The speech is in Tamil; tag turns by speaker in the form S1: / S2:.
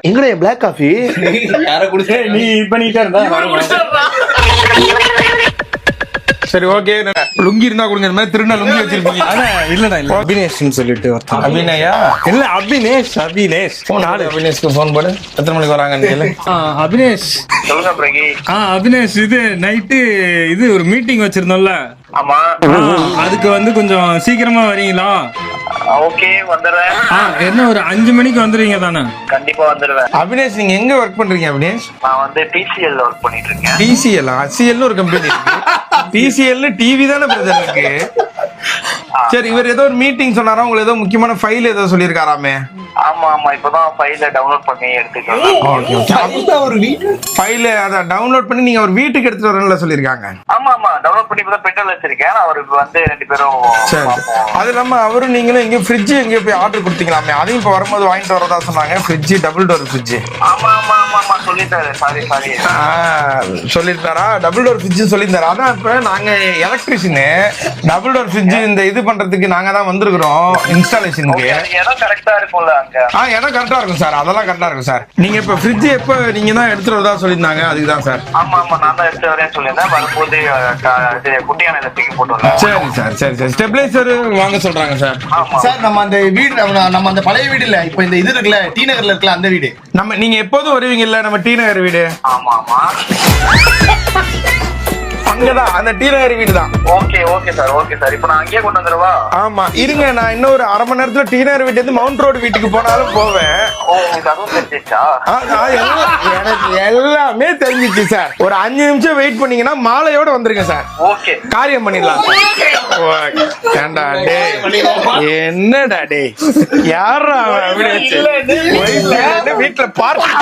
S1: எங்கடா பிளாக் காஃபி
S2: யார குடிச்சே நீ பண்ணிட்டே இருந்தா
S3: சரி ஓகே. லுங்கி இருந்தா கொடுங்க. இந்த மாதிரி திருநா லுங்கி வச்சிருப்பீங்க.
S2: இல்லடா இல்ல அபினேஷ்னு சொல்லிட்டு ஒருத்தன்.
S3: அபிநயா
S2: இல்ல அபினேஷ்
S3: அபினேஷ்க்கு போன் போடு. எத்தனை மணிக்கு வராங்க?
S2: அபினேஷ்
S4: சொல்லுங்க பிரகி.
S2: அபினேஷ் இது நைட்டு இது ஒரு மீட்டிங் வச்சிருந்தோம்ல,
S4: ஆமா
S2: அதுக்கு வந்து கொஞ்சம் சீக்கிரமா வரீங்களா?
S4: ஓகே வந்துடுறேன்.
S2: என்ன ஒரு 5 மணிக்கு வந்துருவீங்க தானே?
S4: கண்டிப்பா வந்துடுவேன்.
S3: அபினேஷ் நீங்க எங்க ஒர்க் பண்றீங்க அபினேஷ்?
S4: நான் வந்து டிசிஎல் ஒர்க் பண்ணிட்டு இருக்கேன்.
S3: டிசிஎல் சிஎல்னு ஒரு கம்பெனி இருக்கு. டிசிஎல்னு டிவி தானே பிரதர் இருக்கு. சரி, இவர் ஏதோ ஒரு மீட்டிங் சொன்னாரா? உங்களுக்கு ஏதோ முக்கியமான ஃபைல் ஏதோ சொல்லியிருக்காராமே?
S4: ஆமா ஆமா இப்பதான் ஃபைல டவுன்லோட் பண்ணி எடுத்துக்கலாம்.
S3: ஒரு ஃபைல அதை டவுன்லோட் பண்ணி நீங்க ஒரு வீட்டுக்கு எடுத்துட்டு வரணும்ல சொல்லியிருக்காங்க.
S4: ஆமா ஆமா டவுன்லோட் பண்ணி இப்பதான் பெட்ரோல் வச்சிருக்கேன். அவருக்கு வந்து 2 பேரும்
S3: சரி. அது இல்லாம அவரும் நீங்களும் எங்க ஃப்ரிட்ஜ் எங்க போய் ஆர்டர் கொடுத்தீங்களாமே, அதையும் இப்ப வரும்போது வாங்கிட்டு வரதா சொன்னாங்க. Fridge double door fridge.
S4: ஆமா ஆமா ஆமா ஆமா சொல்லிட்டாரு. சாரி
S3: சொல்லியிருந்தாரா? டபுள் டோர் ஃப்ரிட்ஜ் சொல்லியிருந்தாரு. அதான் இப்ப நாங்க எலக்ட்ரிஷியனு டபுள் டோர் ஃப்ரிட்ஜ் இந்த இது பண்றதுக்கு நாங்க தான் வந்திருக்கிறோம் இன்ஸ்டாலேஷனுக்கு.
S4: இடம் கரெக்டா இருக்கும்ல அங்க?
S3: இடம் கரெக்டா இருக்கும் சார். அதெல்லாம் கரெக்டா இருக்கும் சார். நீங்க இப்ப ஃப்ரிட்ஜ் எப்ப நீங்க தான் எடுத்துட்டு வரதா சொல்லியிருந்தாங்க, அதுக்கு தான் சார்.
S4: ஆமா ஆமா நான் தான் எடுத்து வரேன்னு சொல்லியிருந்தேன். வரும்போது குட்டியான தூக்கி போட்டு.
S3: சரி சார் சரி சார். ஸ்டெபிலைசர் வாங்க சொல்றாங்க சார்.
S1: சார் நம்ம அந்த வீடு நம்ம அந்த பழைய வீடு இல்ல, இப்ப இந்த இது இருக்குல்ல டி நகர்ல இருக்குல்ல அந்த வீடு.
S3: நம்ம நீங்க எப்போதும் வருவீங்கல்ல நம்ம டி நகர் வீடு?
S4: ஆமா ஆமா
S3: அங்கதான் அந்த டி நகர் வீடு தான்.
S4: Okay okay sir okay sir. இப்போ நான் அங்கேயே கொண்டு வந்துருவா?
S3: ஆமா இருங்க, நான் இன்னும் ஒரு அரை மணி நேரத்துல டி நகர் வீட்டு இருந்து மவுண்ட் ரோடு வீட்டுக்கு போனாலும் போவேன்.
S4: உங்களுக்கு அதுவும் தெரிஞ்சிச்சா?
S3: எனக்கு எல்லாமே தெரிஞ்சிச்சு சார். ஒரு 5 நிமிஷம் வெயிட் பண்ணீங்கன்னா மாலையோட வந்துருங்க சார்.
S4: ஓகே
S3: காரியம் பண்ணிடலாம். ஏண்டா டேய், என்னடா டேய், யாரா வீட்டுல பார்த்து